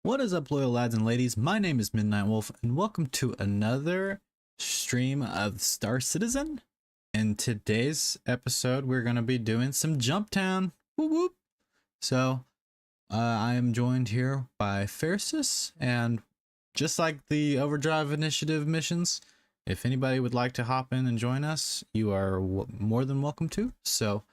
What is up, loyal lads and ladies? My name is Midnight Wolf, and welcome to another stream of Star Citizen. In today's episode, we're going to be doing some Jumptown. Whoop whoop. So, I am joined here by Fersis, and just like the Overdrive Initiative missions, if anybody would like to hop in and join us, you are more than welcome to. So,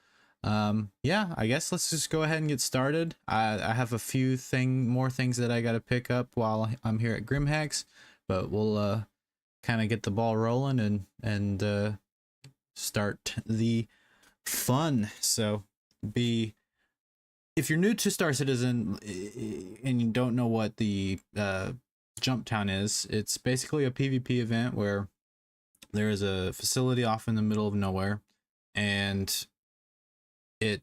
yeah, I guess let's just go ahead and get started. I have a few more things that I got to pick up while I'm here at Grimhex, but we'll kind of get the ball rolling and start the fun. So if you're new to Star Citizen and you don't know what the Jumptown is, it's basically a PvP event where there is a facility off in the middle of nowhere, and it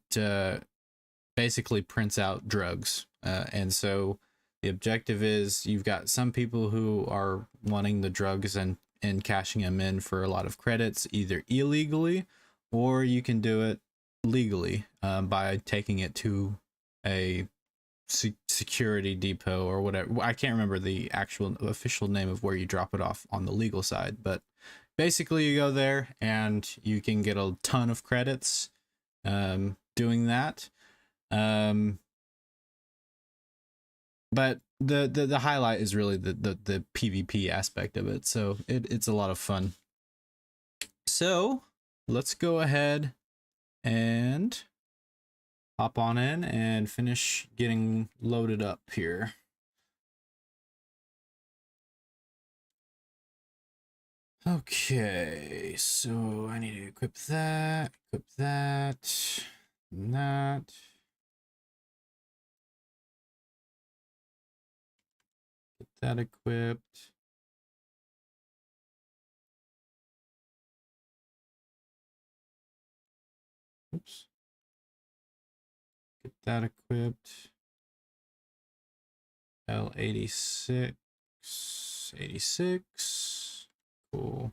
basically prints out drugs. And so the objective is you've got some people who are wanting the drugs and cashing them in for a lot of credits, either illegally or you can do it legally by taking it to a security depot or whatever. I can't remember the actual official name of where you drop it off on the legal side, but basically you go there and you can get a ton of credits doing that. But the highlight is really the PvP aspect of it. So it's a lot of fun. So let's go ahead and hop on in and finish getting loaded up here. Okay, so I need to equip that, and that. Get that equipped. Oops. Get that equipped. L86. 86. Cool.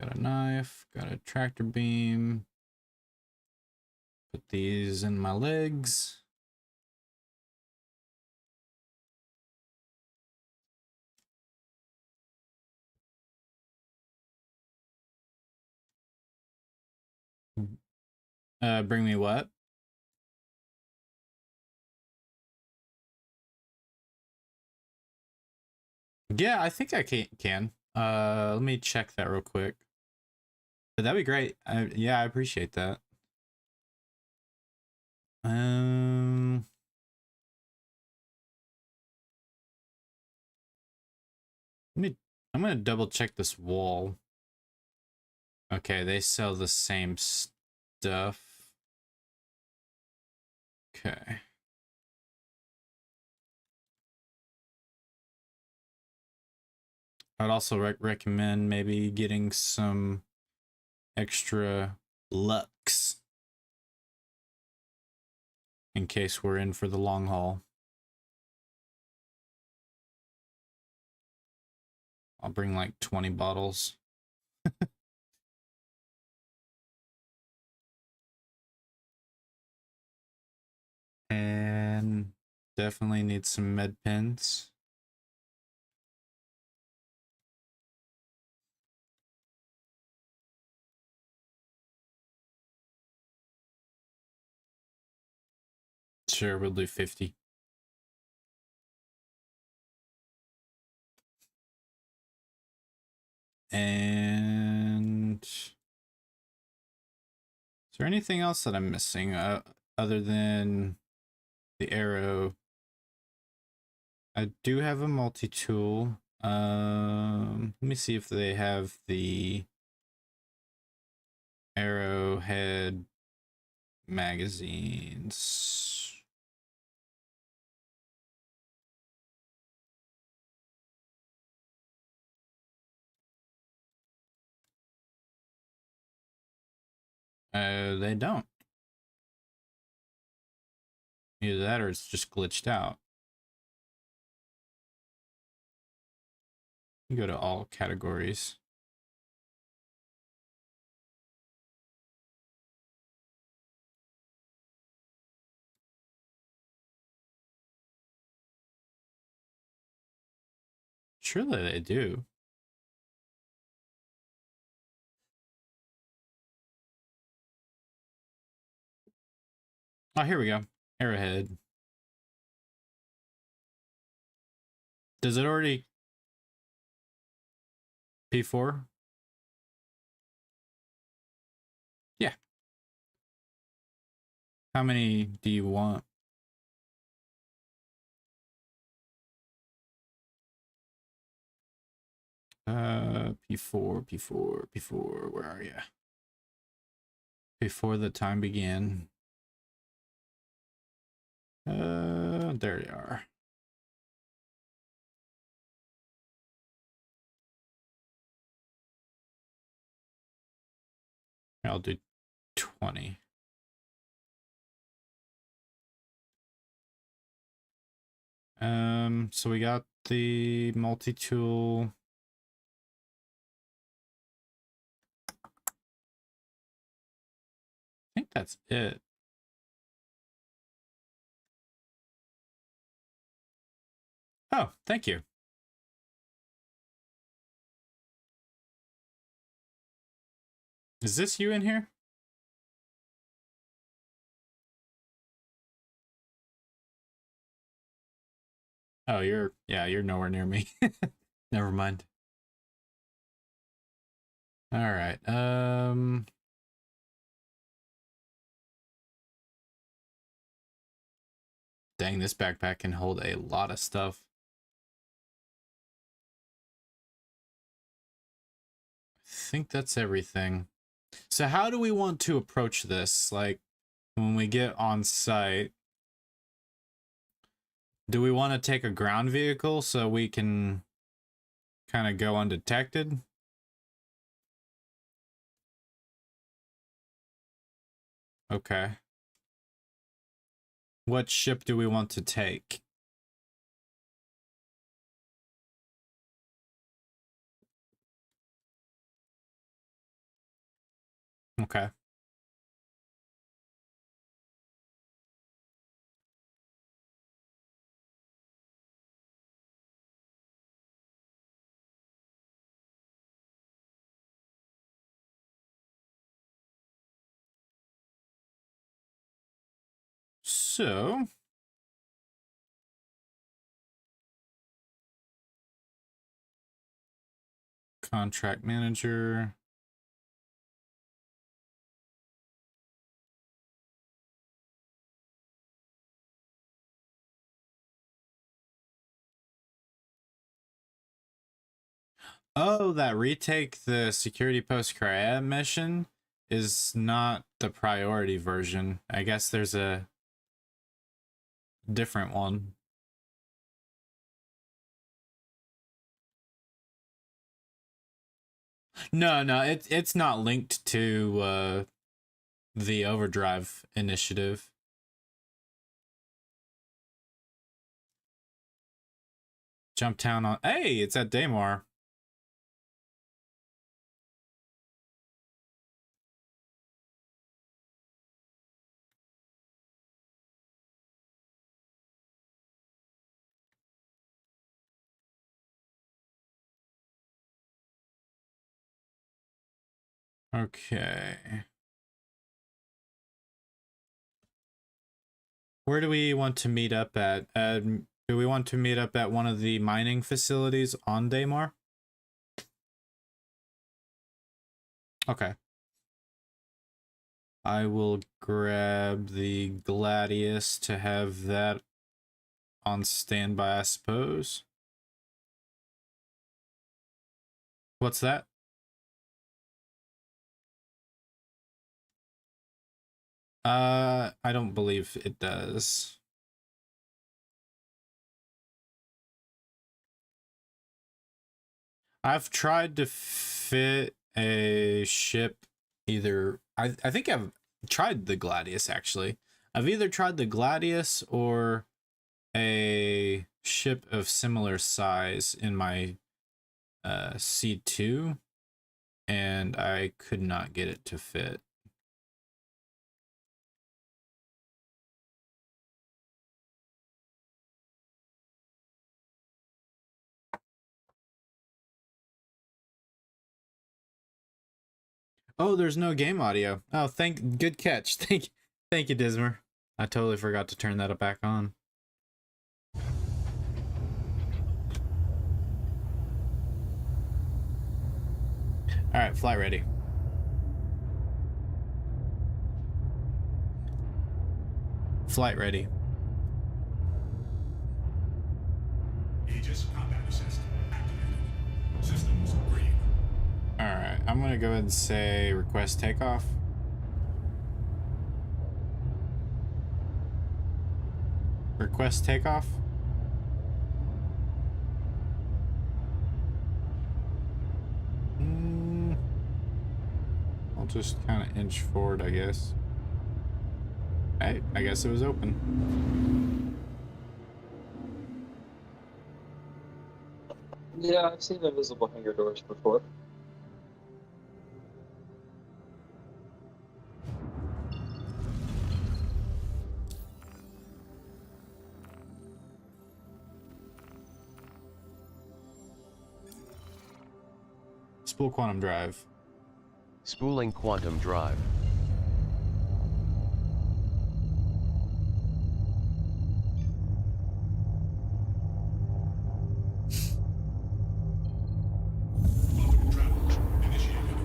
Got a knife. Got a tractor beam. Put these in my legs. Bring me what? Yeah, I think I can. Let me check that real quick. But that'd be great. Yeah, I appreciate that. I'm gonna double check this wall. Okay, they sell the same stuff. Okay. I'd also recommend maybe getting some extra lux in case we're in for the long haul. I'll bring like 20 bottles. And definitely need some med pens. Sure, we'll do 50. And is there anything else that I'm missing other than the arrow? I do have a multi-tool. Let me see if they have the arrowhead magazines. They don't. Either that or it's just glitched out. You go to all categories. Surely they do. Oh, here we go. Arrowhead. Does it already P4? Yeah. How many do you want? P4, P4, P4. Where are you? Before the time began. There you are. I'll do 20. So we got the multi-tool. I think that's it. Oh, thank you. Is this you in here? Oh, you're nowhere near me. Never mind. All right. Dang, this backpack can hold a lot of stuff. I think that's everything. So how do we want to approach this? Like, when we get on site, do we want to take a ground vehicle so we can kind of go undetected? Okay. What ship do we want to take? Okay. So, contract manager. Oh, that retake the security post Korea mission is not the priority version. I guess there's a different one. No, it's not linked to the Overdrive initiative. Jumptown on. Hey, it's at Daymar. Okay. Where do we want to meet up at? Do we want to meet up at one of the mining facilities on Daymar? Okay. I will grab the Gladius to have that on standby, I suppose. What's that? I don't believe it does. I've tried to fit a ship either. I think I've tried the Gladius actually. I've either tried the Gladius or a ship of similar size in my C2, and I could not get it to fit. Oh, there's no game audio. Oh, good catch. Thank you, Dismer. I totally forgot to turn that back on. All right, flight ready. Flight ready. Aegis combat assist activated. Systems green. All right, I'm gonna go ahead and say request takeoff. Request takeoff. I'll just kind of inch forward, I guess. Hey, I guess it was open. Yeah, I've seen invisible hangar doors before. Spool quantum drive. Spooling quantum drive. Quantum travel initiated.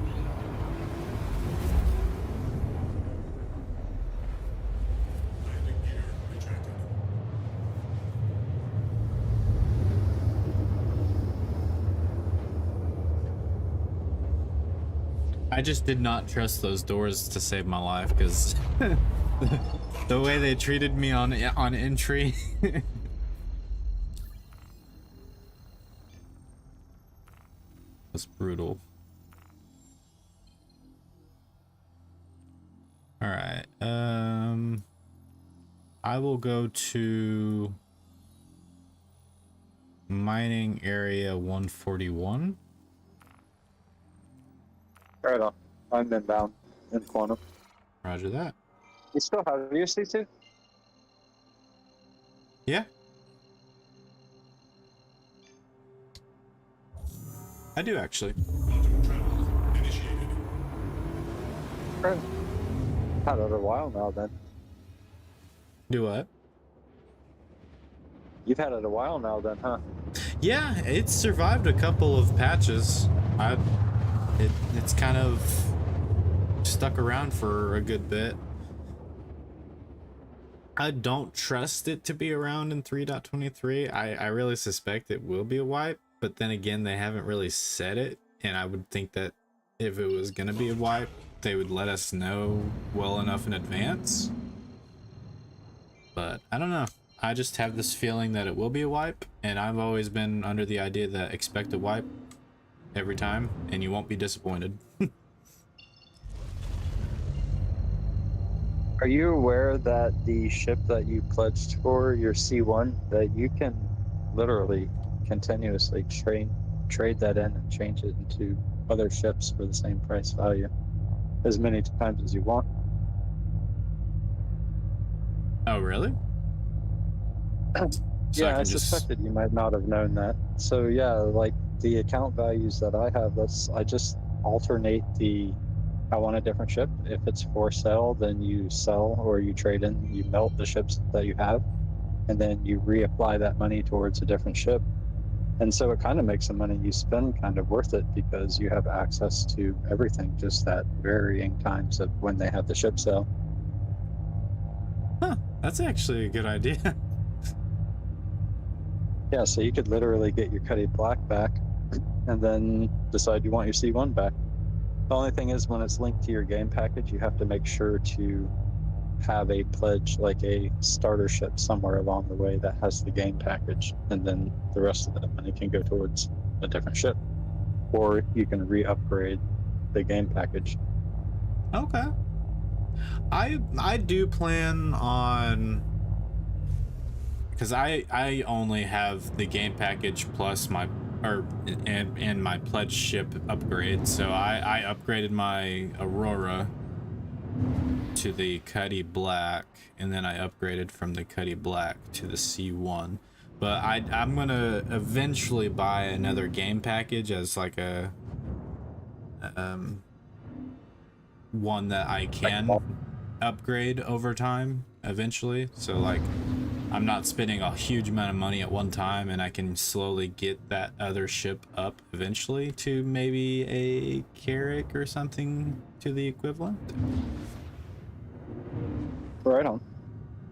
Landing gear retracted. I just did not trust those doors to save my life because the way they treated me on entry. Was brutal. All right. I will go to mining area 141. Right on. I'm inbound in quantum. Roger that. You still have your C2? Yeah. I do actually. Quantum travel initiated. Right. Had it a while now then. Do what? You've had it a while now then, huh? Yeah, it's survived a couple of patches. It's kind of stuck around for a good bit. I don't trust it to be around in 3.23. I really suspect it will be a wipe, but then again, they haven't really said it, and I would think that if it was gonna be a wipe, they would let us know well enough in advance. But I don't know. I just have this feeling that it will be a wipe, and I've always been under the idea that expect a wipe every time, and you won't be disappointed. Are you aware that the ship that you pledged for, your C1, that you can literally continuously trade that in and change it into other ships for the same price value as many times as you want? Oh, really? So Yeah, I just... suspected you might not have known that. So yeah, like the account values that I have, I just alternate I want a different ship. If it's for sale, then you sell or you trade in, you melt the ships that you have, and then you reapply that money towards a different ship. And so it kind of makes the money you spend kind of worth it because you have access to everything, just at varying times of when they have the ship sale. Huh, that's actually a good idea. Yeah, so you could literally get your Cuddy Black back and then decide you want your C1 back. The only thing is when it's linked to your game package, you have to make sure to have a pledge, like a starter ship somewhere along the way that has the game package, and then the rest of that money can go towards a different ship. Or you can re-upgrade the game package. Okay. I do plan on, because I only have the game package plus my and my pledge ship upgrade, so I upgraded my Aurora to the Cuddy Black, and then I upgraded from the Cuddy Black to the C1. But I'm gonna eventually buy another game package as like a one that I can upgrade over time eventually. So like I'm not spending a huge amount of money at one time, and I can slowly get that other ship up eventually to maybe a Carrack or something to the equivalent. Right on.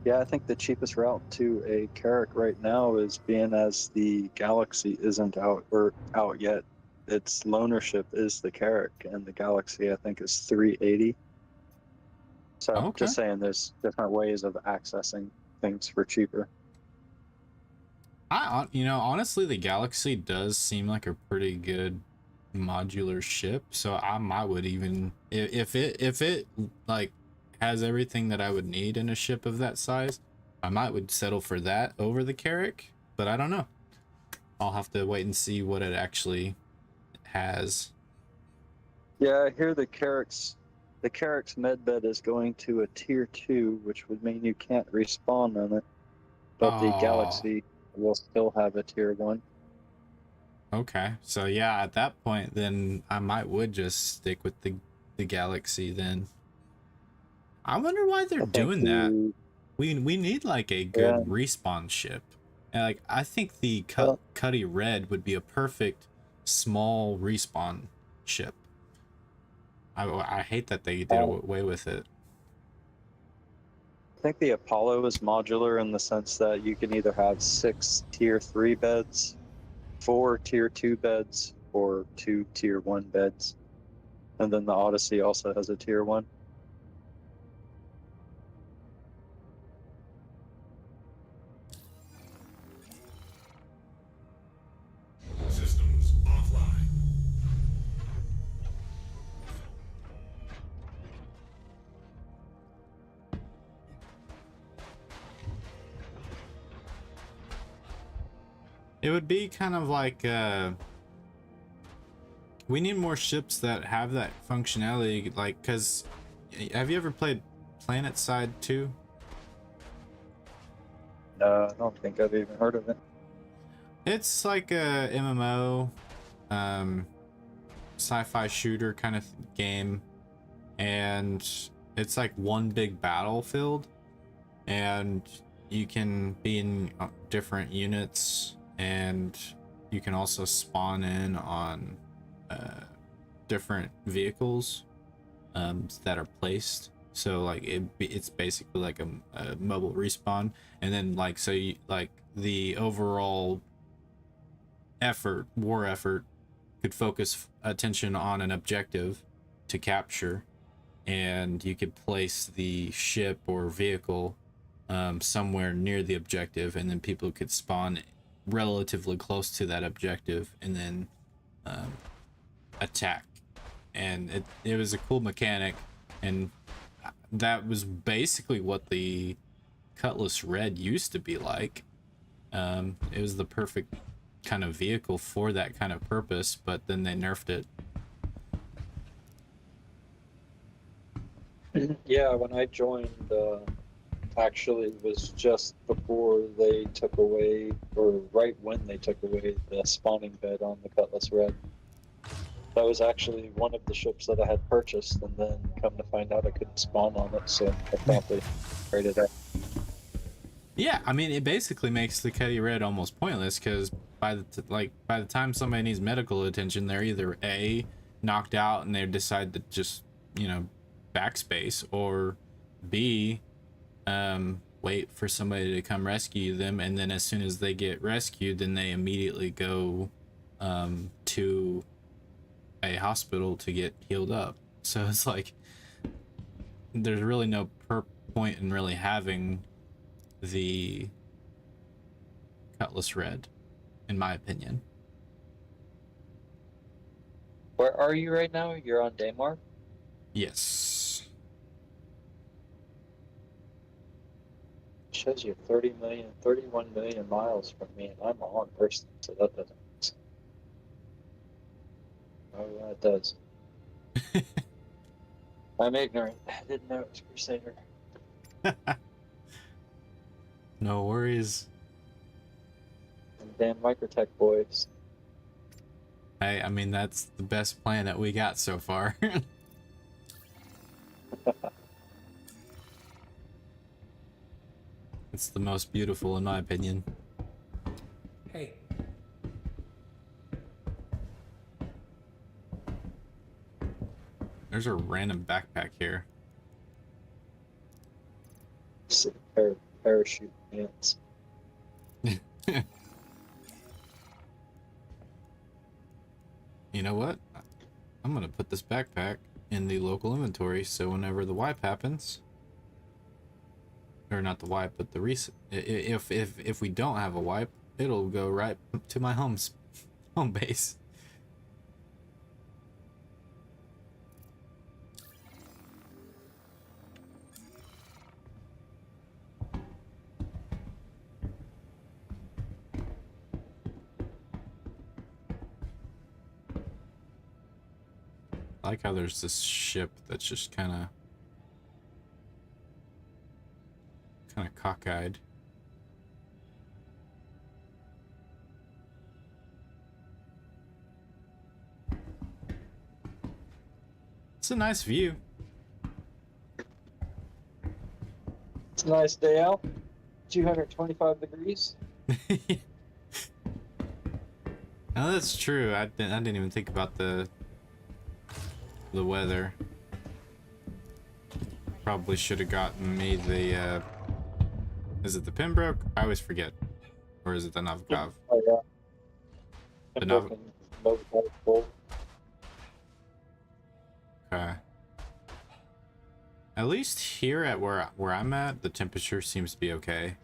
Yeah, I think the cheapest route to a Carrack right now is, being as the Galaxy isn't out yet. Its loanership is the Carrack, and the Galaxy I think is 380. So Okay. just saying, there's different ways of accessing things for cheaper. Honestly, the Galaxy does seem like a pretty good modular ship. So I would even if it like has everything that I would need in a ship of that size, I might would settle for that over the Carrack. But I don't know. I'll have to wait and see what it actually has. Yeah, I hear the Carrack's medbed is going to a tier 2, which would mean you can't respawn on it. But the Oh, Galaxy will still have a tier 1. okay. So yeah, at that point, then I might would just stick with the Galaxy then. I wonder why they're I think doing that. the We need like a yeah, good respawn ship. And like I think the well, Cuddy Red would be a perfect small respawn ship. I hate that they did uh, away with it. I think the Apollo is modular in the sense that you can either have 6 tier 3 beds, 4 tier 2 beds, or 2 tier 1 beds. And then the Odyssey also has a tier 1. Systems offline. It would be kind of like we need more ships that have that functionality, like, cuz have you ever played Planet Side 2? No, I don't think I've even heard of it. It's like a MMO sci-fi shooter kind of game, and it's like one big battlefield, and you can be in different units, and you can also spawn in on different vehicles that are placed. So like it's basically like a mobile respawn, and then like so you like the overall war effort could focus attention on an objective to capture, and you could place the ship or vehicle somewhere near the objective, and then people could spawn relatively close to that objective and then attack. And it was a cool mechanic, and that was basically what the Cutlass Red used to be like. It was the perfect kind of vehicle for that kind of purpose, but then they nerfed it. Yeah, when I joined, actually was just before they took away, or right when they took away the spawning bed on the Cutlass Red. That was actually one of the ships that I had purchased, and then come to find out I couldn't spawn on it, so I promptly traded it. Yeah, I mean, it basically makes the Cuddy Red almost pointless, because by the time somebody needs medical attention, they're either A, knocked out and they decide to just, backspace, or B, wait for somebody to come rescue them, and then as soon as they get rescued, then they immediately go to a hospital to get healed up. So it's like there's really no point in really having the Cutlass Red, in my opinion. Where are you right now? You're on Daymar? Yes. It shows you 31 million miles from me, and I'm on Thurston, so that doesn't make sense. Oh, yeah, it does. I'm ignorant. I didn't know it was Crusader. No worries. And damn Microtech boys. I mean, that's the best plan that we got so far. It's the most beautiful in my opinion. Hey. There's a random backpack here. It's a pair of parachute pants. You know what? I'm gonna put this backpack in the local inventory, so whenever the wipe happens, or not the wipe, but the if we don't have a wipe, it'll go right to my home base. I like how there's this ship that's just kind of cockeyed. It's a nice view. It's a nice day out. 225 degrees. Now that's true. I didn't even think about the weather. Probably should have gotten me the is it the Pembroke? I always forget. Or is it the Novikov? Oh yeah. The Novikov full. Okay. At least here at where I'm at, the temperature seems to be okay.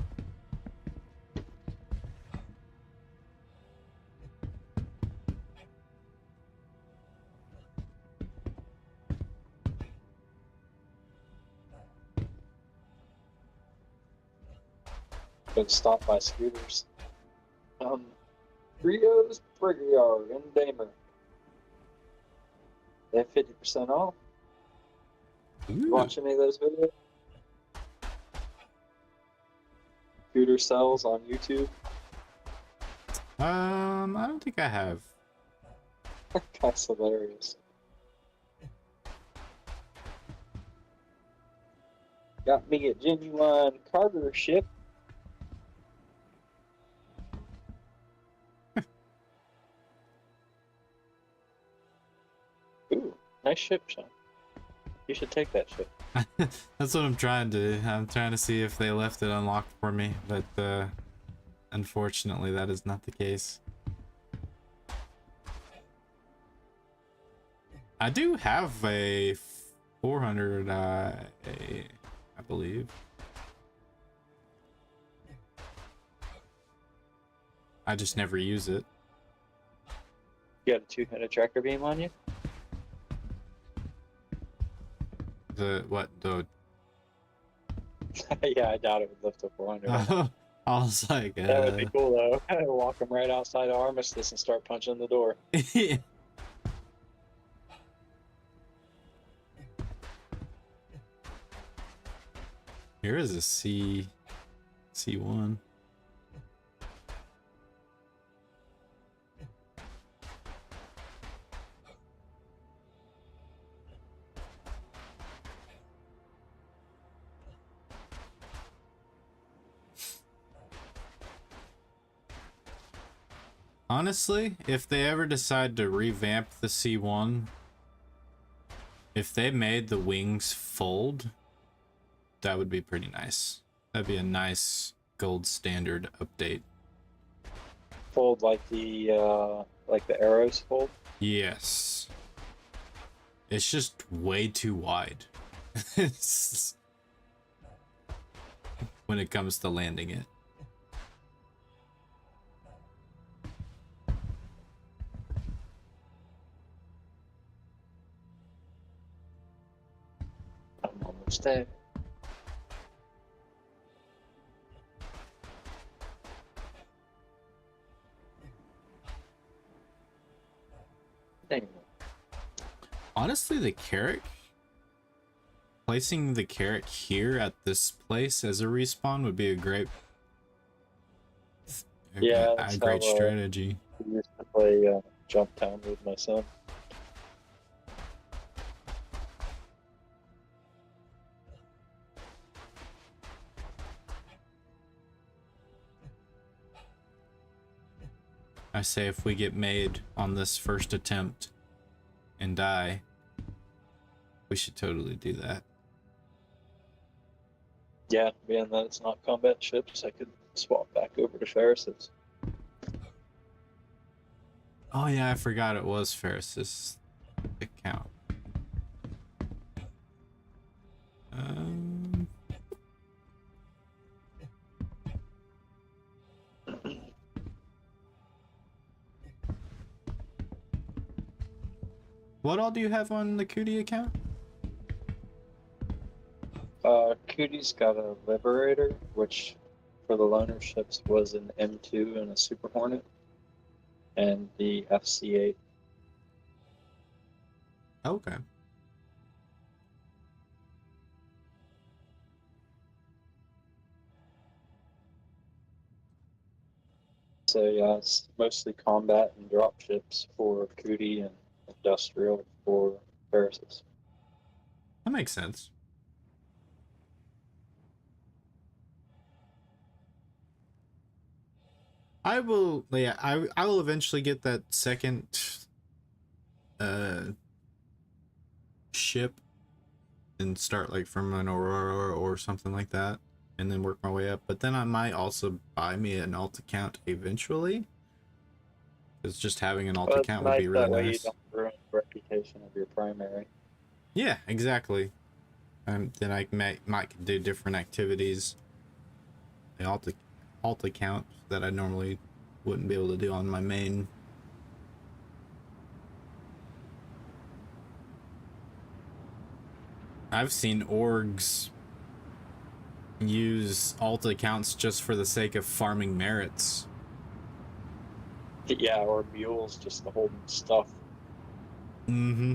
Been stopped by scooters. Rio's Burger Yard in Damer. They have 50% off. Ooh. Watch any of those videos? Scooter sells on YouTube. I don't think I have. That's hilarious. Got me a genuine cargo ship. Ooh, nice ship, Sean. You should take that ship. That's what I'm trying to see if they left it unlocked for me, but unfortunately that is not the case. I do have a 400 I believe. I just never use it. You got a 200 tracker beam on you? The what the Yeah, I doubt it would lift a 400. I was like, That would be cool though. Walk them right outside of Armistice and start punching the door. Here is a C1. Honestly, if they ever decide to revamp the C1, if they made the wings fold, that would be pretty nice. That'd be a nice gold standard update. Fold like the arrows fold. Yes. It's just way too wide. When it comes to landing it. I'm almost there. Dang. Honestly, the carrot, placing the carrot here at this place as a respawn would be a great, Yeah, a that's great how, strategy. I used to play Jumptown with my son. I say if we get made on this first attempt and die, we should totally do that. Yeah, being that it's not combat ships, I could swap back over to Ferris's. Oh yeah, I forgot it was Ferris's account. Um, what all do you have on the Cootie account? Cootie's got a Liberator, which for the loaner ships was an M2 and a Super Hornet, and the FC8. Okay. So yeah, it's mostly combat and drop ships for Cootie and industrial for Ferris's. That makes sense. I will, yeah, I will eventually get that second ship and start like from an Aurora or something like that, and then work my way up. But then I might also buy me an alt account eventually, because just having an alt Well, it's account would be nice really that way you nice. don't ruin the reputation of your primary. Yeah, exactly. And then I might do different activities, the alt account that I normally wouldn't be able to do on my main. I've seen orgs use alt accounts just for the sake of farming merits. Yeah, or mules just to hold stuff. Mm-hmm.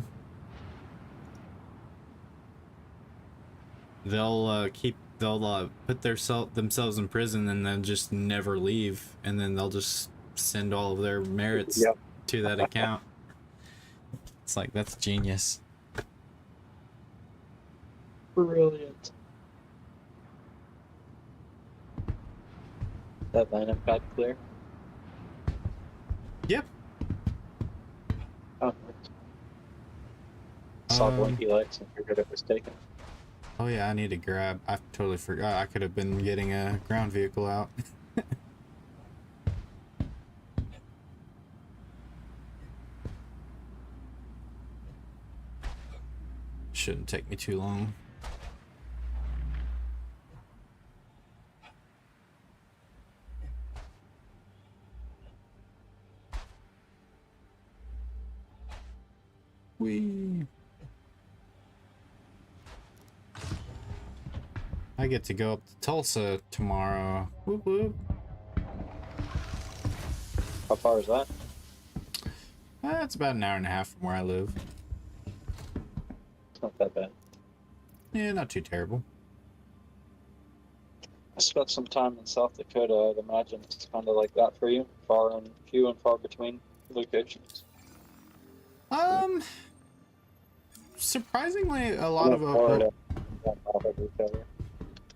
They'll put themselves in prison and then just never leave, and then they'll just send all of their merits Yep. to that account. It's like, that's genius. Brilliant. That lineup got clear? Yep. Oh, saw Um, blinky lights and figured it was taken. Oh yeah, I need to grab. I totally forgot. I could have been getting a ground vehicle out. Shouldn't take me too long. Whee! I get to go up to Tulsa tomorrow. Whoop whoop. How far is that? It's about an hour and a half from where I live. It's not that bad. Yeah, not too terrible. I spent some time in South Dakota. I'd imagine it's kind of like that for you. Few and far between locations. Surprisingly, a lot of Florida, on top of each other.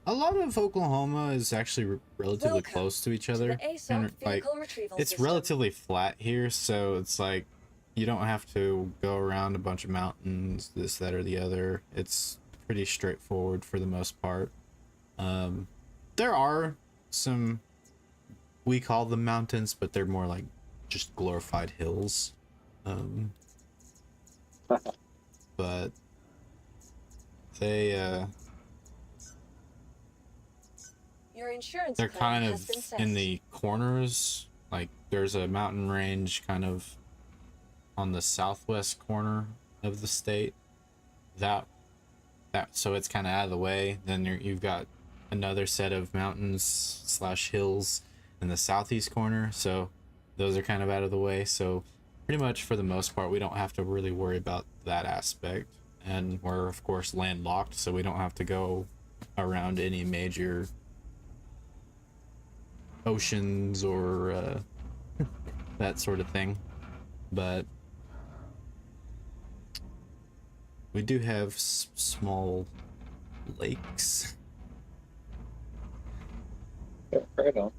a lot of Oklahoma is actually relatively Welcome close to each to other, the ASOP and like vehicle retrieval it's system. relatively flat here, so it's like you don't have to go around a bunch of mountains, this, that, or the other. It's pretty straightforward for the most part. There are some, we call them mountains, but they're more like just glorified hills. But they Your insurance they're claim kind has of been set. in the corners. Like there's a mountain range kind of on the southwest corner of the state. That so it's kind of out of the way. Then you've got another set of mountains / hills in the southeast corner. So those are kind of out of the way. So pretty much for the most part, we don't have to really worry about that aspect. And we're of course landlocked, so we don't have to go around any major oceans or that sort of thing. But we do have small lakes. Yeah, right on.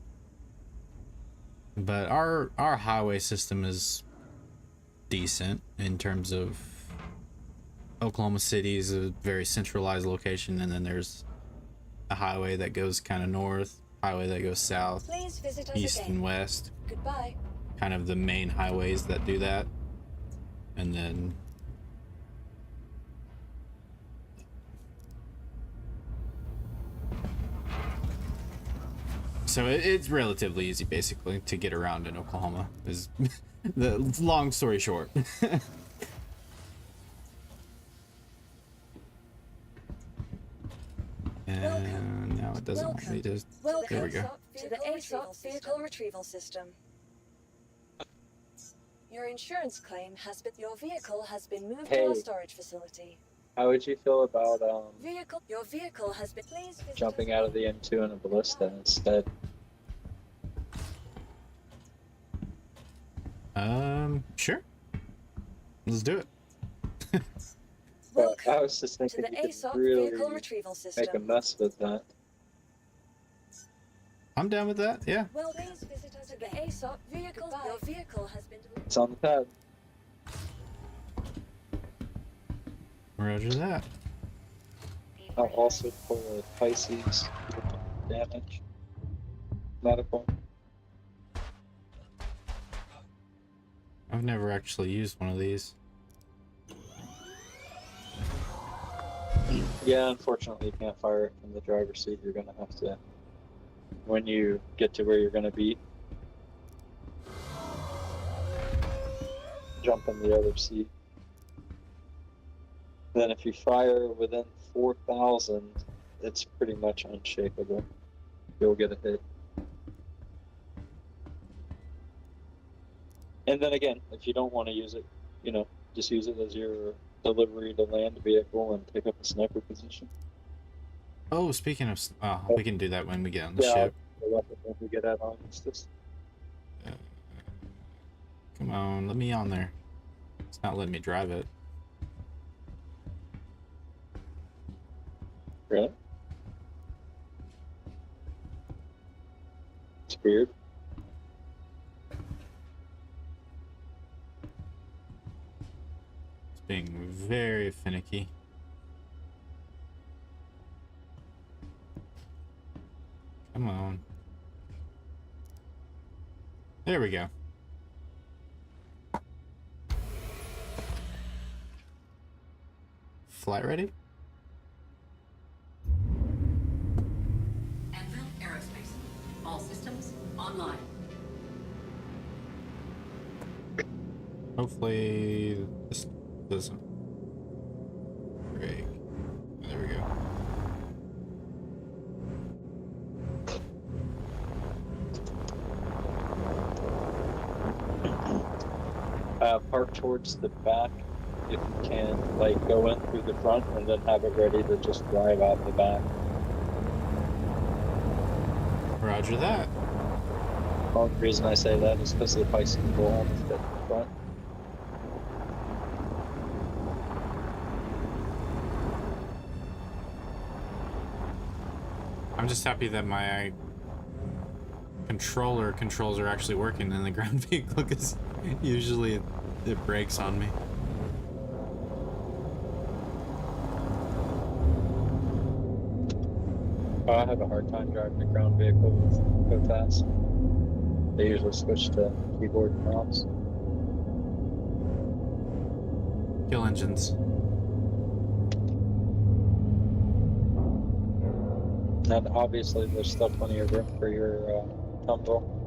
But But our highway system is decent in terms of Oklahoma City is a very centralized location, and then there's a highway that goes kind of north, highway that goes south, Please visit us east again. and west, Goodbye. kind of the main highways that do that. And then so it's relatively easy basically to get around in Oklahoma is the long story short. And now it doesn't want me to. Welcome There we go. to the ASOP vehicle retrieval system. Your insurance claim has been. Your vehicle has been moved to Hey. our storage facility. How would you feel about Your vehicle has been. Please visit jumping us out of the M2 in a ballista instead? Sure. Let's do it. But Welcome I was just to thinking the you could ASOP really vehicle retrieval make a system. mess with that. I'm down with that. Yeah. Well, please visit us to the ASOP vehicle. Your vehicle has been delivered. It's on the pad. Roger that. I'll also pull a Pisces damage. Medical. I've never actually used one of these. Yeah, unfortunately you can't fire it from the driver's seat. You're gonna have to, when you get to where you're gonna be, jump in the other seat. Then if you fire within 4,000, it's pretty much unshakable. You'll get a hit. And then again, if you don't want to use it, you know, just use it as your delivery to land vehicle and pick up a sniper position. Oh, speaking of, we can do that when we get on the Yeah, ship. I'll let it when we get out on this. Come on, let me on there. It's not letting me drive it. Right? It's weird. It's being very finicky. Come on. There we go. Flight ready? Anvil Aerospace. All systems online. Hopefully this doesn't break. There we go. Park towards the back if you can, like go in through the front and then have it ready to just drive out the back. Roger that. The only reason I say that is because the Pisces will almost fit in the front. I'm just happy that my controller controls are actually working in the ground vehicle because usually it breaks on me. I have a hard time driving a ground vehicle with go fast. They usually switch to keyboard and mouse. Kill engines. And obviously there's still plenty of room for your tumble.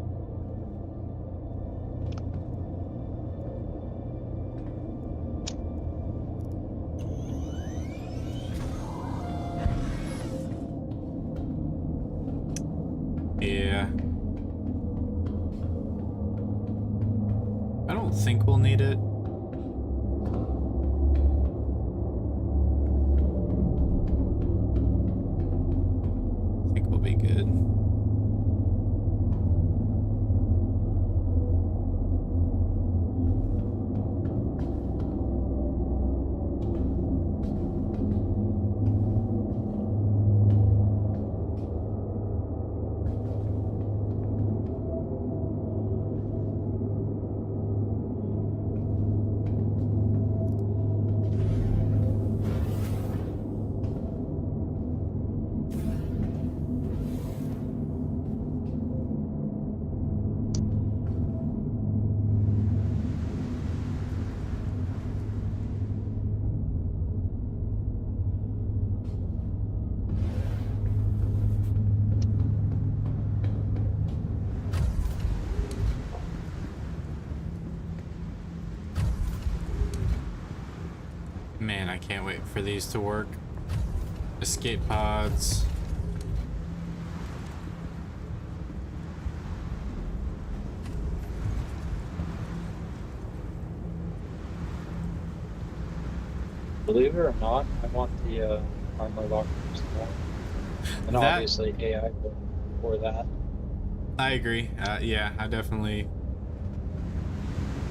Yeah. I don't think we'll need it. I think we'll be good. Man, I can't wait for these to work. Escape pods. Believe it or not, I want the armor lockers more. And That- obviously AI for that. I agree. Yeah, I definitely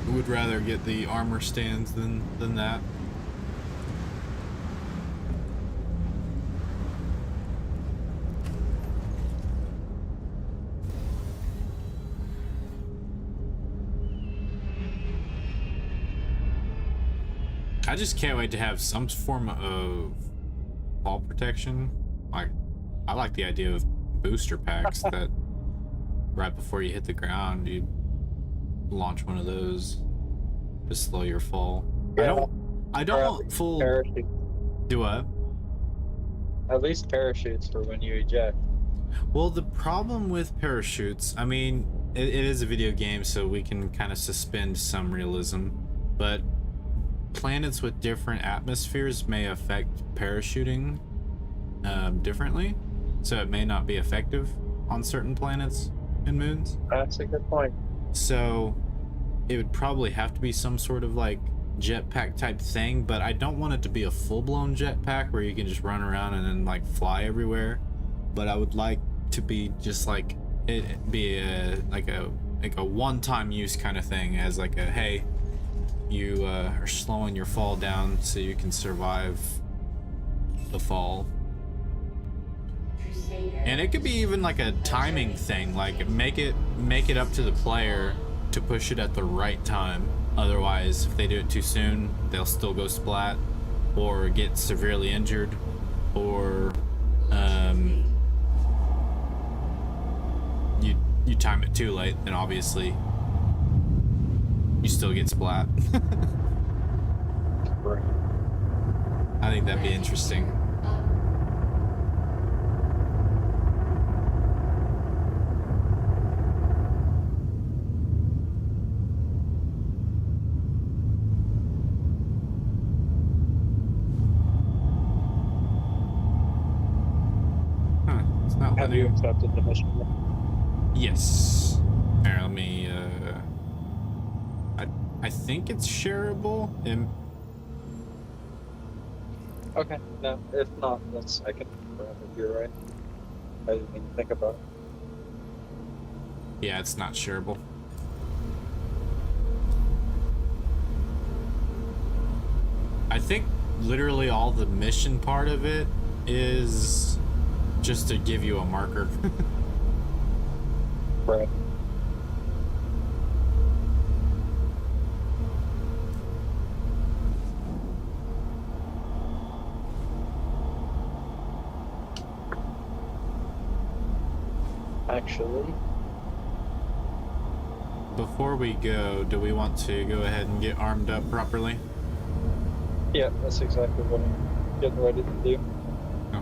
would rather get the armor stands than that. I just can't wait to have some form of fall protection. Like, I like the idea of booster packs that right before you hit the ground, you launch one of those to slow your fall. Yeah. I don't want full. Parachute. Do what? At least parachutes for when you eject. Well, the problem with parachutes, I mean, it is a video game, so we can kind of suspend some realism, but planets with different atmospheres may affect parachuting differently, so it may not be effective on certain planets and moons. That's a good point. So it would probably have to be some sort of like jetpack type thing, but I don't want it to be a full-blown jetpack where you can just run around and then like fly everywhere. But I would like to be just like it be a one-time use kind of thing, as like a hey, you are slowing your fall down so you can survive the fall. And it could be even like a timing thing, like make it up to the player to push it at the right time. Otherwise, if they do it too soon, they'll still go splat or get severely injured, or you time it too late, then obviously you still get splat. Right. I think that'd be interesting. It's not Have you letting. accepted the mission? Yes. Here, let me. I think it's shareable. Okay. No, if not, I can confirm if you're right. I didn't even think about it. Yeah, it's not shareable. I think literally all the mission part of it is just to give you a marker. Right. Actually, Before we go, do we want to go ahead and get armed up properly? yeah, that's exactly what I'm getting ready to do.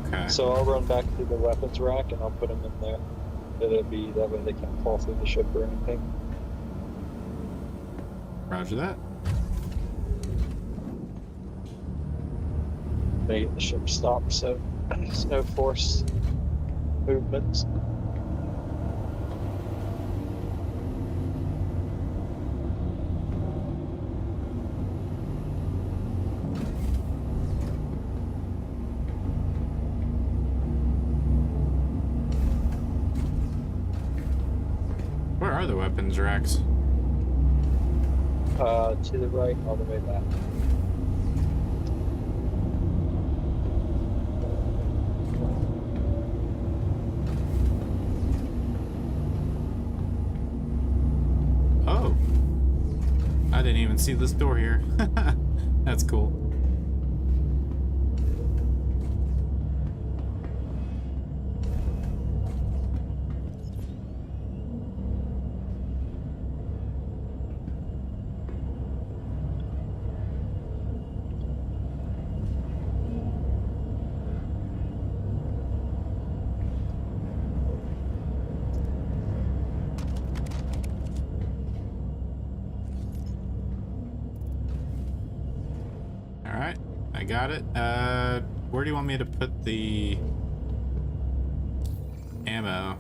Okay. So I'll run back to the weapons rack and I'll put them in there. It'll be that way they can't fall through the ship or anything. Roger that. Make the ship stop so there's no force movements. Where are the weapons racks? To the right, all the way back. Oh. I didn't even see this door here. That's cool. I got it. Where do you want me to put the ammo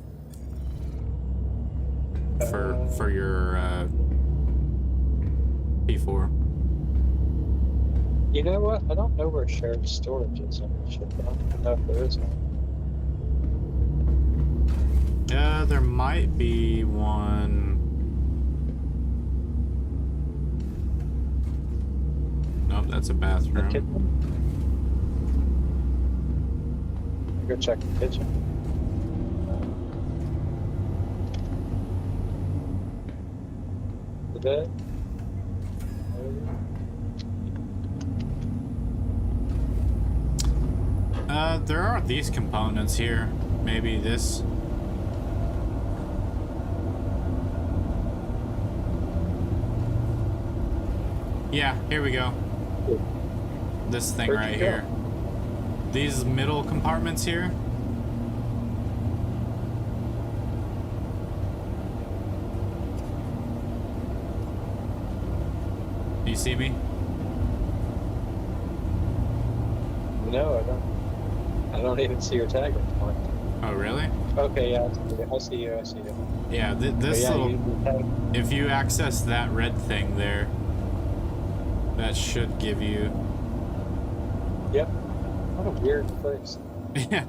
for your P4? You know what? I don't know where shared storage is on the ship. I don't even know if there is one. There might be one. Nope, that's a The bathroom. kitchen? Go check the kitchen. The bed? There are these components here. Maybe this. Yeah, here we go. This thing Where'd right you go? here. These middle compartments here. Do you see me? No, I don't. I don't even see your tag at the point. Oh, really? Okay, yeah, I see you. I see you. Yeah, But this yeah, little... you tag. If you access that red thing there, that should give you... Yep. What a weird place. Yeah.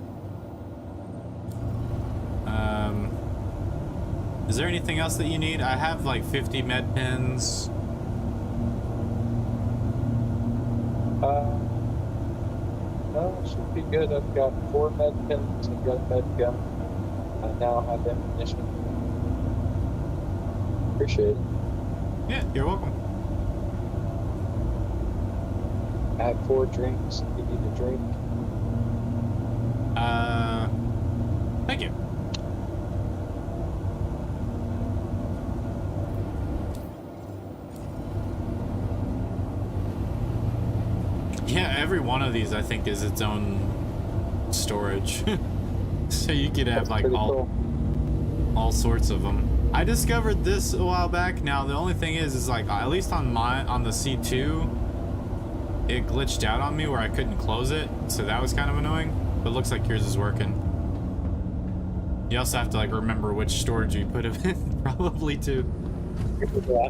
Is there anything else that you need? I have like 50 med pins. No, it should be good. I've got 4 med pins. I've got a med gun. I now have ammunition. Appreciate it. Yeah, you're welcome. I have 4 drinks. If you need a drink. Thank you. Yeah, every one of these I think is its own storage. So you could have That's like pretty all cool. all sorts of them. I discovered this a while back. Now the only thing is like at least on the C2 it glitched out on me where I couldn't close it, so that was kind of annoying, but it looks like yours is working. You also have to like remember which storage you put it in probably too. Yeah.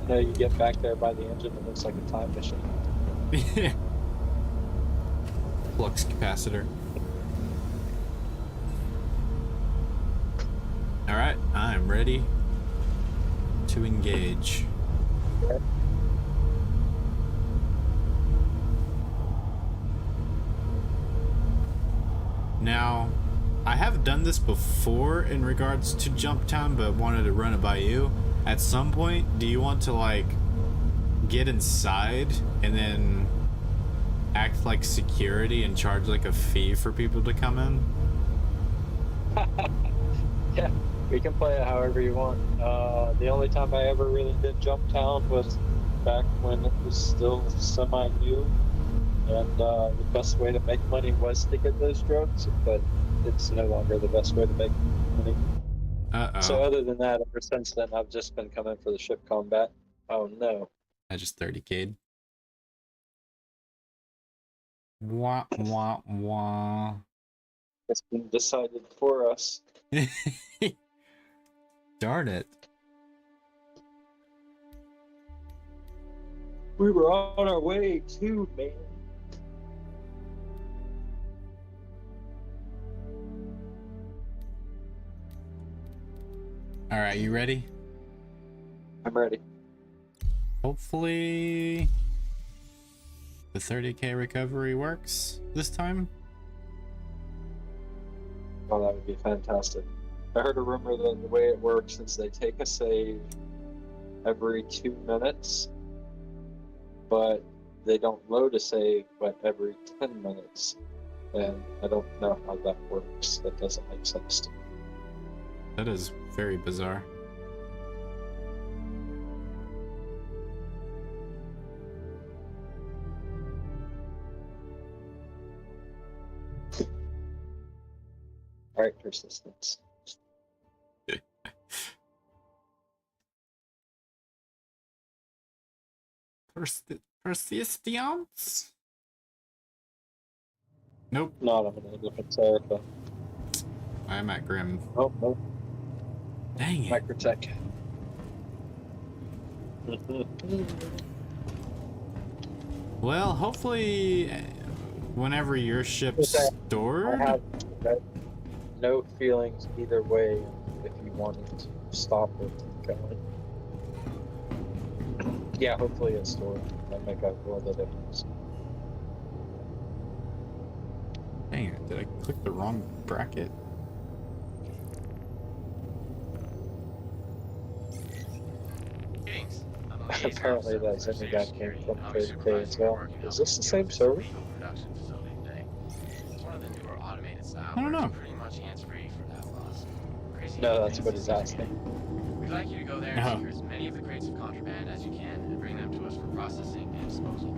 You know, you get back there by the engine, it looks like a time machine. Yeah. Flux capacitor. All right, I'm ready to engage. Okay. Now, I have done this before in regards to Jumptown, but wanted to run it by you. At some point, do you want to like get inside and then act like security and charge like a fee for people to come in? Yeah, we can play it however you want. The only time I ever really did Jumptown was back when it was still semi-new, and the best way to make money was to get those drugs, but it's no longer the best way to make money. Uh-oh. So other than that, ever since then, I've just been coming for the ship combat. Oh no. I just 30k'd. Wah, wah, wah. It's been decided for us. Darn it. We were on our way too, man. All right, you ready? I'm ready. Hopefully the 30k recovery works this time. Oh, that would be fantastic. I heard a rumor that the way it works is they take a save every 2 minutes, but they don't load a save but every 10 minutes. And I don't know how that works. That doesn't make sense to me. That is very bizarre. Alright, persistence. Persistence? Nope. No, I'm in a different Serica. I'm at Grim. Oh, no. Dang it. Microtech. Well, hopefully, whenever your ship's I stored. have no feelings either way if you wanted to stop it going. Yeah, hopefully it's stored. That make up all the difference. Dang it, did I click the wrong bracket? Apparently that Zimmy guy came from 30K as well. Is this the same server? I don't know. No, that's what he's asking. We'd like you to go there and secure as many of the crates of contraband as you can and bring them to us for processing and disposal.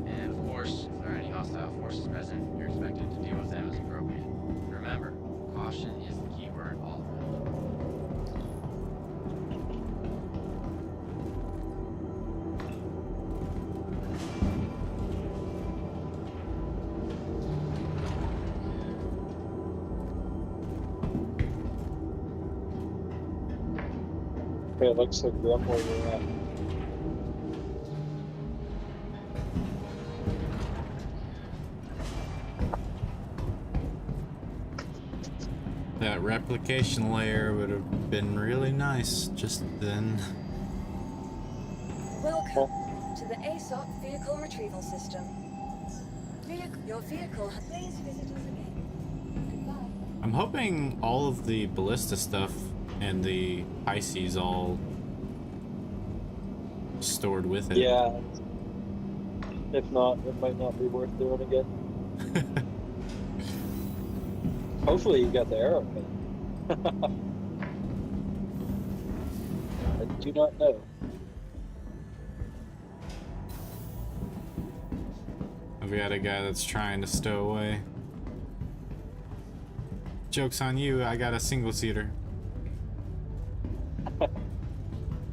And of course, if there are any hostile forces present, you're expected to deal with them as appropriate. Remember, caution is the key word all around. Okay, it looks like Grim where you're at. That replication layer would have been really nice just then. Welcome to the ASOP Vehicle Retrieval System. Your vehicle. Please visit us again. Goodbye. I'm hoping all of the ballista stuff and the Pisces all stored with it. Yeah. If not, it might not be worth doing again. Hopefully you got the arrow pin. I do not know. I've got a guy that's trying to stow away. Joke's on you, I got a single-seater.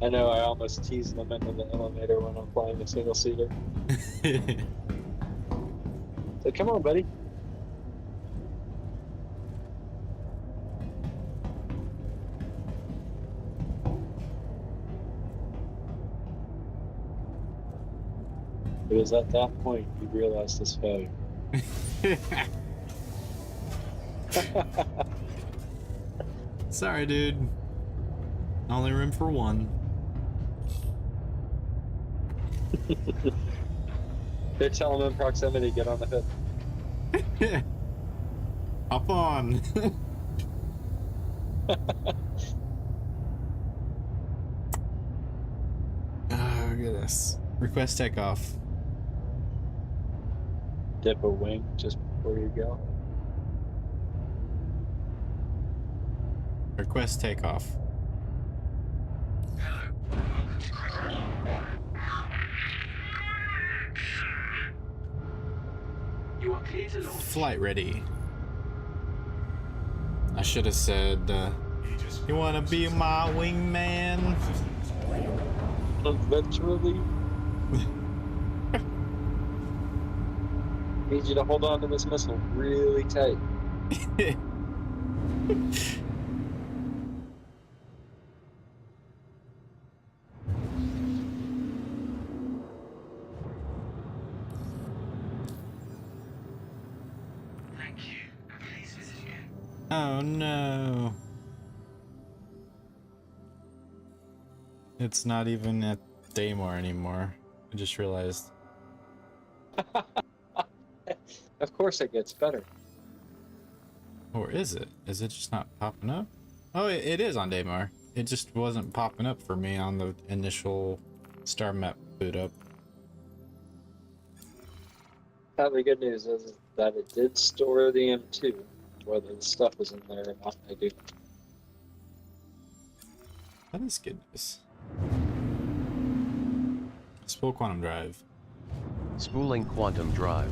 I know, I almost teased them into the elevator when I'm flying a single-seater. So come on, buddy. It was at that point you realized his failure. Sorry, dude. Only room for one. They're telling him in proximity, get on the hood. Hop on. Oh, look at this. Request takeoff. Dip a wing just before you go. Request takeoff. You are clear to launch. Flight ready. I should have said, you wanna be my wingman? Eventually. Need you to hold on to this missile really tight. Thank you. Please visit again. Oh no. It's not even at Daymore anymore. I just realized. Of course it gets better. Or is it? Is it just not popping up? Oh, it is on Daymar. It just wasn't popping up for me on the initial star map boot up. The good news is that it did store the M2. Whether the stuff is in there or not, I do. That is good news. Spool quantum drive. Spooling quantum drive.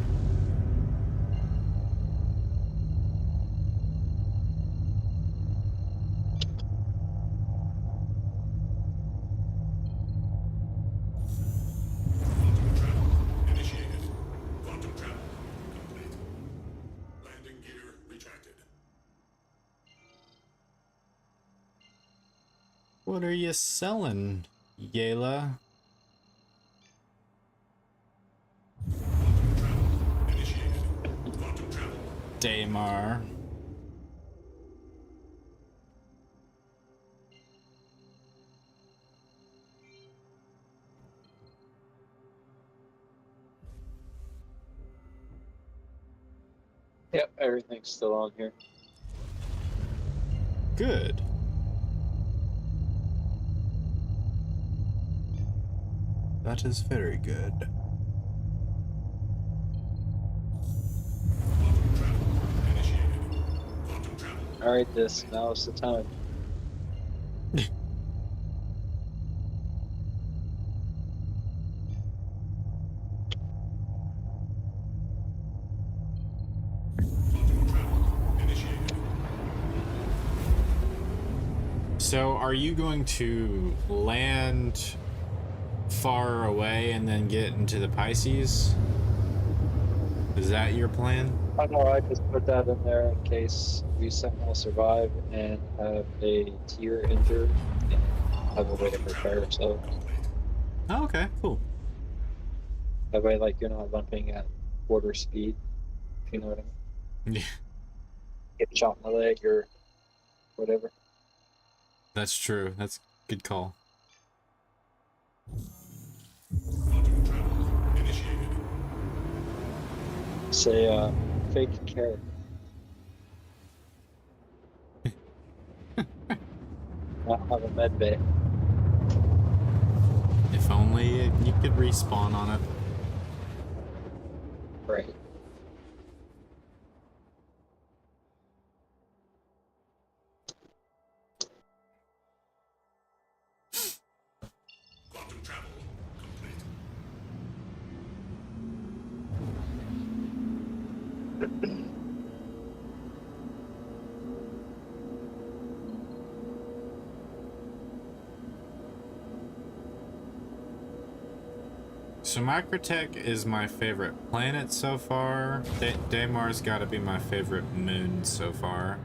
What are you selling, Yayla? Initiated. Quantum travel. Daymar. Yep, everything's still on here. Good. That is very good. Quantum travel. Initiated. Quantum travel. Alright, this now's the time. Quantum travel. Initiated. So, are you going to land far away and then get into the Pisces? Is that your plan? I know, I just put that in there in case we somehow survive and have a tier injured and have a way to prepare ourselves. Oh, okay, cool. That way, like, you're not lumping at quarter speed, if you know what I mean. Yeah, Get shot in the leg or whatever. that's true. That's a good call. Quantum travel. Initiated. Say, fake carrot. Not have a med bay. If only you could respawn on it. Right. Quantum travel. Complete. So Microtech is my favorite planet so far. Daymar's got to be my favorite moon so far.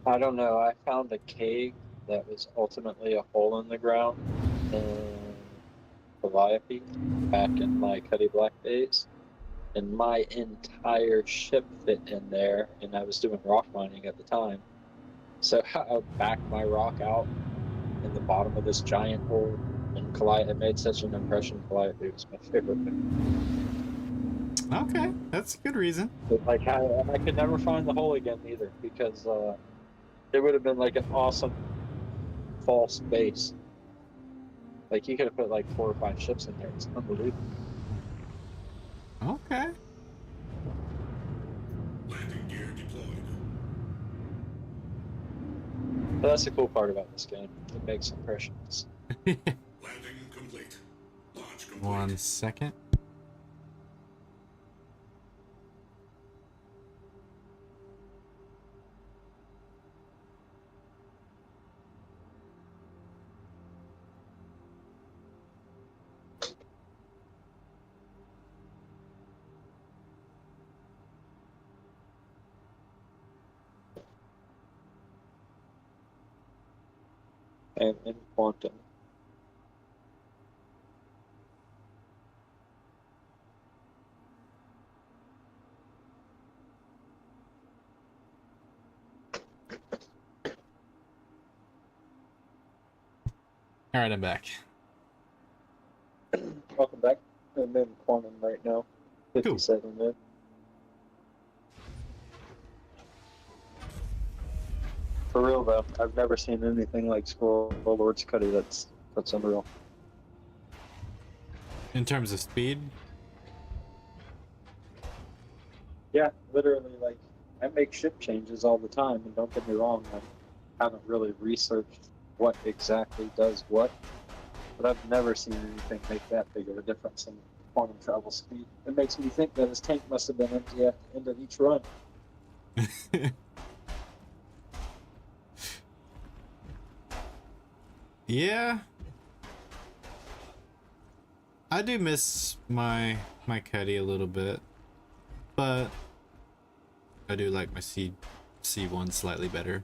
I don't know. I found a cave that was ultimately a hole in the ground in Calliope back in my Cuddy Black days. And my entire ship fit in there, and I was doing rock mining at the time. So I backed my rock out in the bottom of this giant hole, and Calliope made such an impression. Calliope was my favorite. Okay, that's a good reason. But like I could never find the hole again either, because it would have been like an awesome false base. Like you could have put like 4 or 5 ships in there. It's unbelievable. Okay. Landing gear deployed. But that's the cool part about this game. It makes impressions. Landing complete. Launch complete. 1 second. And in quantum. All right, I'm back. Welcome back. I'm in quantum right now. 57 minutes. For real though, I've never seen anything like Squirrel Lord's Cuddy that's unreal. In terms of speed, Yeah, literally, like, I make ship changes all the time, and don't get me wrong, I haven't really researched what exactly does what, but I've never seen anything make that big of a difference in quantum travel speed. It makes me think that his tank must have been empty at the end of each run. yeah. I do miss my Cuddy a little bit, but I do like my C1 slightly better.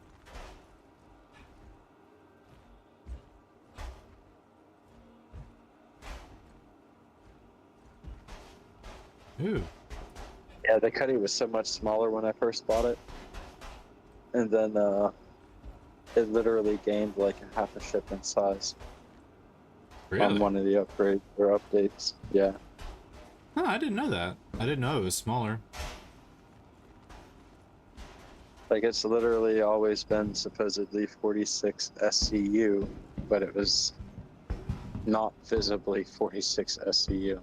Ooh. Yeah, the Cuddy was so much smaller when I first bought it, and then it literally gained like a half a ship in size on Really? one of the upgrades or updates. Yeah. Huh, I didn't know that. I didn't know it was smaller. Like it's literally always been supposedly 46 SCU, but it was not visibly 46 SCU.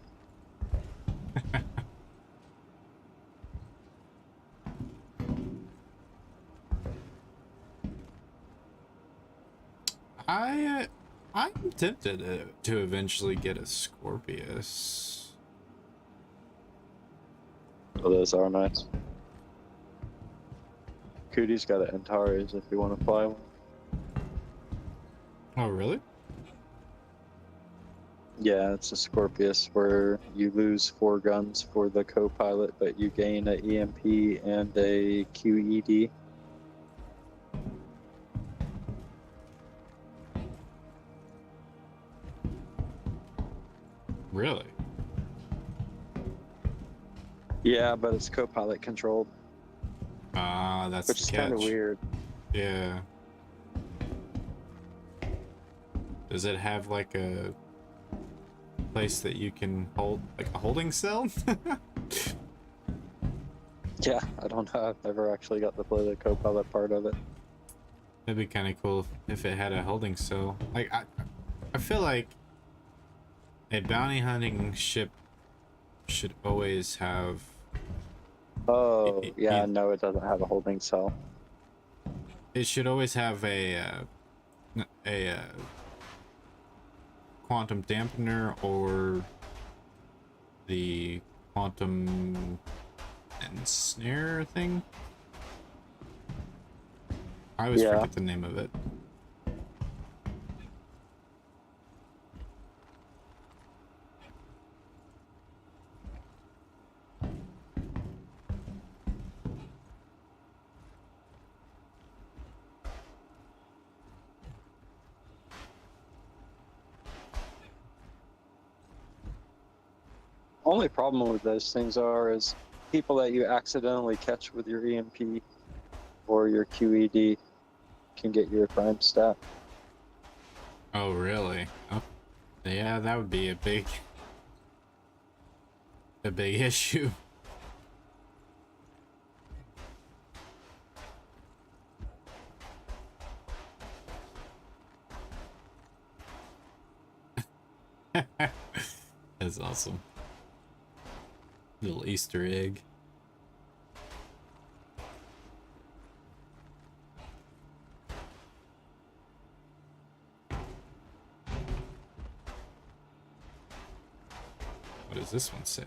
I'm tempted to eventually get a Scorpius. So those are nice. Cootie's got an Antares if you want to fly one. Oh, really? Yeah, it's a Scorpius where you lose 4 guns for the co-pilot, but you gain a EMP and a QED. Really? Yeah, but it's co-pilot controlled, Ah, that's which the is catch. kind of weird. Yeah. Does it have like a place that you can hold, like a holding cell? Yeah, I don't know. I've never actually got to play the co-pilot part of it. That'd be kind of cool if it had a holding cell. Like I feel like a bounty hunting ship should always have. Oh, yeah, no, it doesn't have a holding cell. It should always have a quantum dampener or the quantum ensnare thing. I always Yeah. forget the name of it. Only problem with those things is people that you accidentally catch with your EMP or your QED can get your crime stat. Oh, really? Oh, yeah, that would be a big issue. That's awesome. Little Easter egg. What does this one say?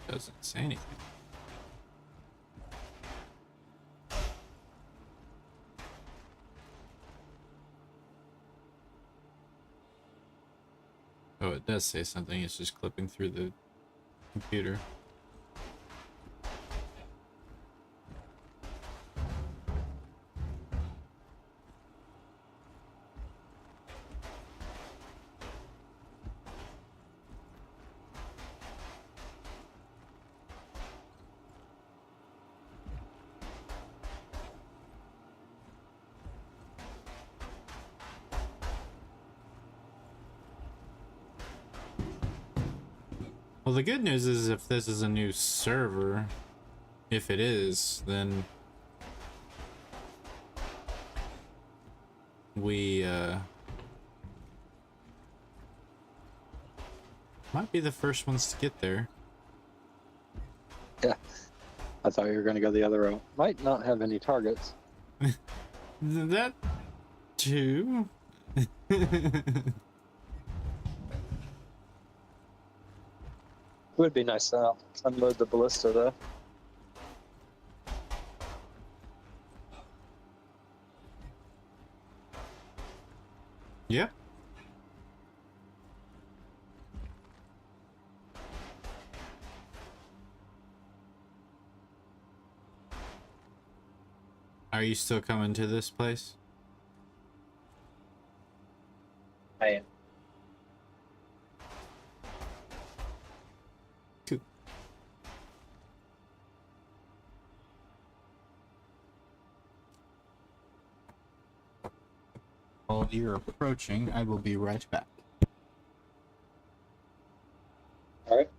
It doesn't say anything. Oh, it does say something. It's just clipping through the computer. Well, the good news is if this is a new server, if it is, then we might be the first ones to get there. Yeah, I thought you were going to go the other route. Might not have any targets. That too. Would be nice to unload the ballista though. Yeah. Are you still coming to this place? I am. Cool. While you're approaching, I will be right back. All right.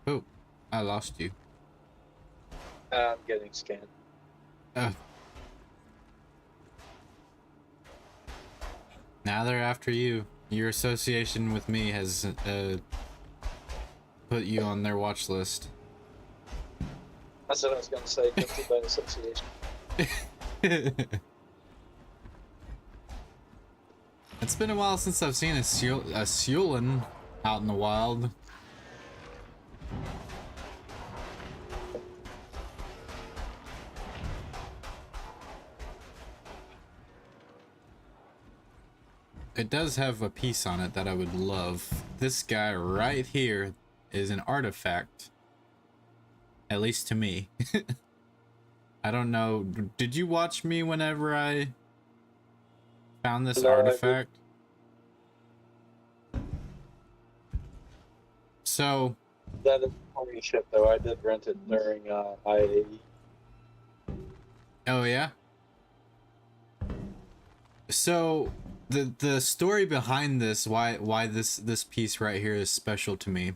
Oh, I lost you. I'm getting scanned. Oh. Now they're after you. Your association with me has put you on their watch list. That's what I was going to say. Guilty by association. It's been a while since I've seen a Seulin out in the wild. It does have a piece on it that I would love. This guy right here is an artifact. At least to me. I don't know. Did you watch me whenever I found this artifact? So That is a ship, though. I did rent it during IAE. oh yeah. So the story behind this, why this piece right here is special to me.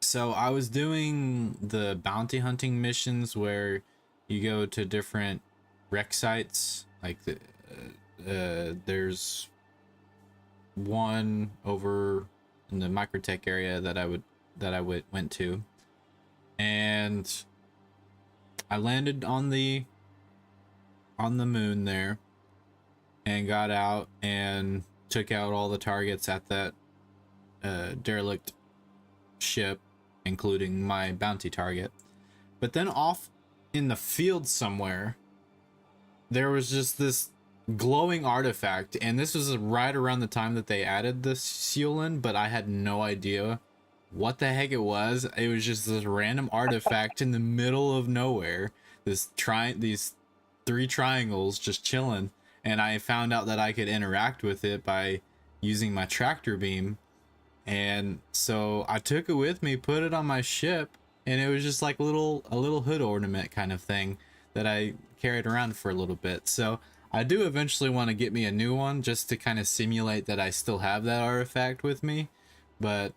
So I was doing the bounty hunting missions where you go to different wreck sites, like there's one over in the Microtech area that I went to, and I landed on the moon there and got out and took out all the targets at that derelict ship, including my bounty target. But then off in the field somewhere, there was just this glowing artifact, and this was right around the time that they added the Seulin, but I had no idea what the heck it was. It was just this random artifact in the middle of nowhere. These 3 triangles just chilling, and I found out that I could interact with it by using my tractor beam. And so I took it with me, put it on my ship, and it was just like a little hood ornament kind of thing that I carried around for a little bit. So I do eventually want to get me a new one just to kind of simulate that I still have that artifact with me, but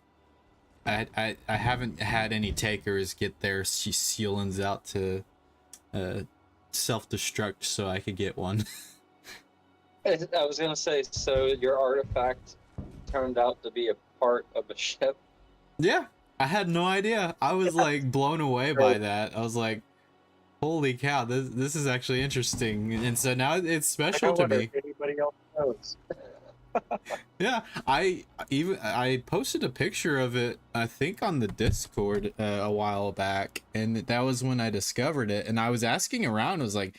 I haven't had any takers get their Seulins out to self-destruct so I could get one. I was going to say, so your artifact turned out to be a part of a ship? Yeah, I had no idea. I was like blown away by that. I was like, holy cow, this is actually interesting. And so now it's special to me. If anybody else knows. Yeah, I posted a picture of it, I think on the Discord a while back, and that was when I discovered it. And I was asking around, I was like,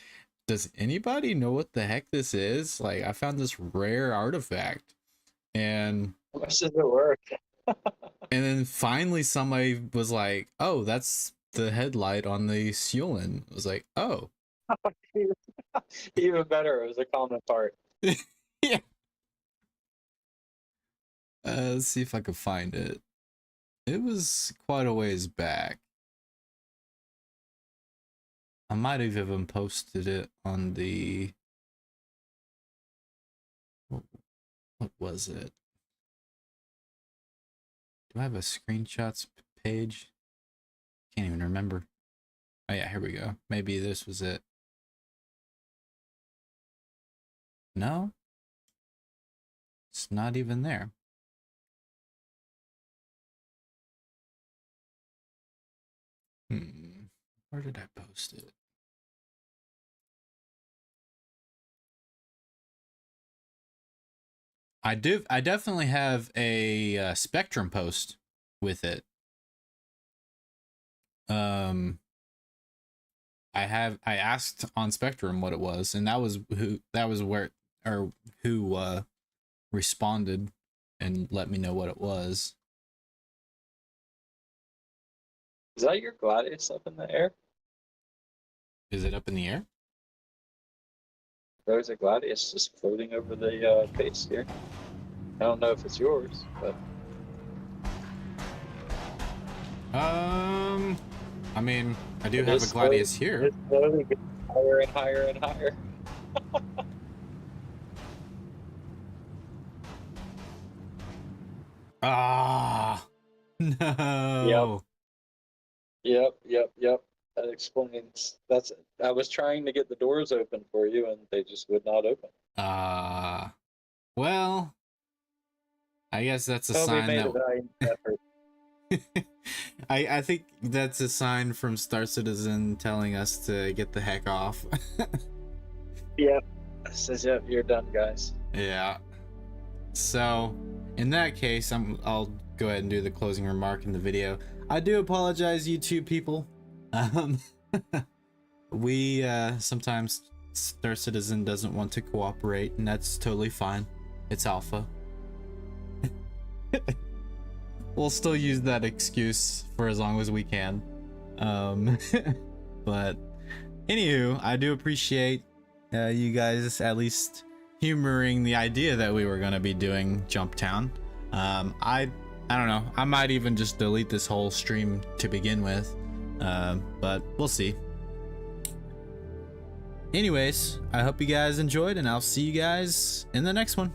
does anybody know what the heck this is? Like, I found this rare artifact, and How much does it work? and then finally somebody was like, oh, that's the headlight on the Seulin. I was like, oh. Even better, it was a common part. Yeah. Let's see if I can find it. It was quite a ways back. I might have even posted it on the... What was it? Do I have a screenshots page? Can't even remember. Oh yeah, here we go. Maybe this was it. No? It's not even there. Where did I post it? I definitely have a Spectrum post with it. I asked on Spectrum what it was, and that was who responded and let me know what it was. Is that your Gladius up in the air? Is it up in the air? There's a Gladius just floating over the base here. I don't know if it's yours, but I mean, I do have a Gladius here. It's slowly getting higher and higher and higher. Ah, no. Yep. That explains. That's it. I was trying to get the doors open for you, and they just would not open. Well, I guess that's a Well, we sign made that a valiant effort. I think that's a sign from Star Citizen telling us to get the heck off. Yep. It says, yep, you're done, guys. Yeah. So, in that case, I'll go ahead and do the closing remark in the video. I do apologize, YouTube people. We sometimes Star Citizen doesn't want to cooperate, and that's totally fine. It's alpha. We'll still use that excuse for as long as we can. But anywho, I do appreciate you guys at least humoring the idea that we were going to be doing Jumptown. I don't know. I might even just delete this whole stream to begin with. But we'll see. Anyways, I hope you guys enjoyed, and I'll see you guys in the next one.